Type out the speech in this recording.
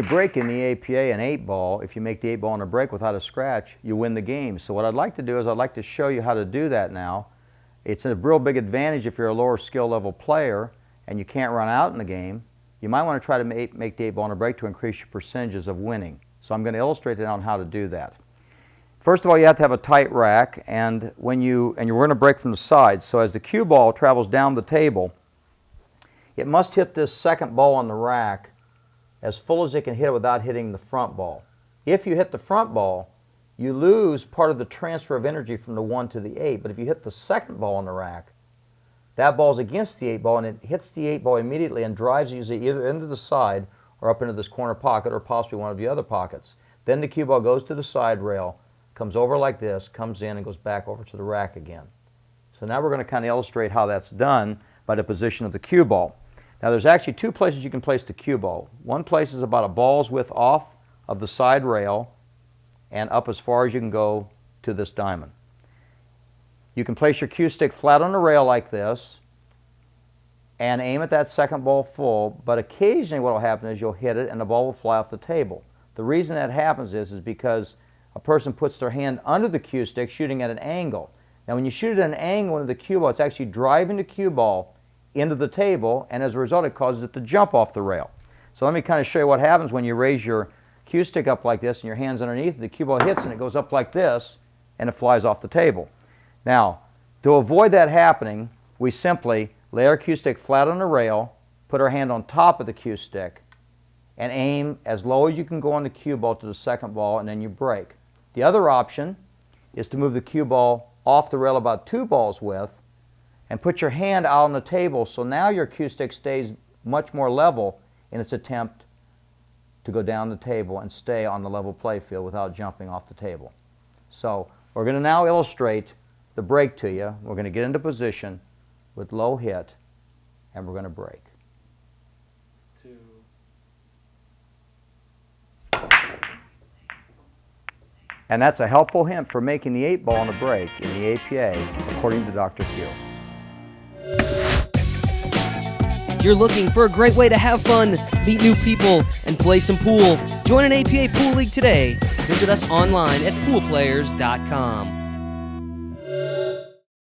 break in the APA an 8-ball, if you make the 8-ball on a break without a scratch, you win the game. So what I'd like to do is I'd like to show you how to do that now. It's a real big advantage if you're a lower skill level player and you can't run out in the game. You might want to try to make the 8-ball on a break to increase your percentages of winning. So I'm going to illustrate it on how to do that. First of all, you have to have a tight rack, and you're going to break from the sides. So as the cue ball travels down the table, it must hit this second ball on the rack as full as it can hit it without hitting the front ball. If you hit the front ball, you lose part of the transfer of energy from the 1 to the 8. But if you hit the second ball on the rack, that ball's against the 8-ball, and it hits the 8-ball immediately and drives usually either into the side or up into this corner pocket or possibly one of the other pockets. Then the cue ball goes to the side rail, comes over like this, comes in, and goes back over to the rack again. So now we're going to kind of illustrate how that's done by the position of the cue ball. Now there's actually two places you can place the cue ball. One place is about a ball's width off of the side rail and up as far as you can go to this diamond. You can place your cue stick flat on the rail like this and aim at that second ball full, but occasionally what will happen is you'll hit it and the ball will fly off the table. The reason that happens is because a person puts their hand under the cue stick shooting at an angle. Now when you shoot at an angle into the cue ball, it's actually driving the cue ball into the table, and as a result it causes it to jump off the rail. So let me kind of show you what happens when you raise your cue stick up like this and your hand's underneath it. The cue ball hits and it goes up like this and it flies off the table. Now to avoid that happening, we simply lay our cue stick flat on the rail, put our hand on top of the cue stick, and aim as low as you can go on the cue ball to the second ball, and then you break. The other option is to move the cue ball off the rail about 2 balls width and put your hand out on the table, so now your cue stick stays much more level in its attempt to go down the table and stay on the level play field without jumping off the table. So we're going to now illustrate the break to you. We're going to get into position with low hit, and we're going to break. 2. And that's a helpful hint for making the 8-ball on a break in the APA, according to Dr. Q. You're looking for a great way to have fun, meet new people, and play some pool? Join an APA Pool League today. Visit us online at poolplayers.com.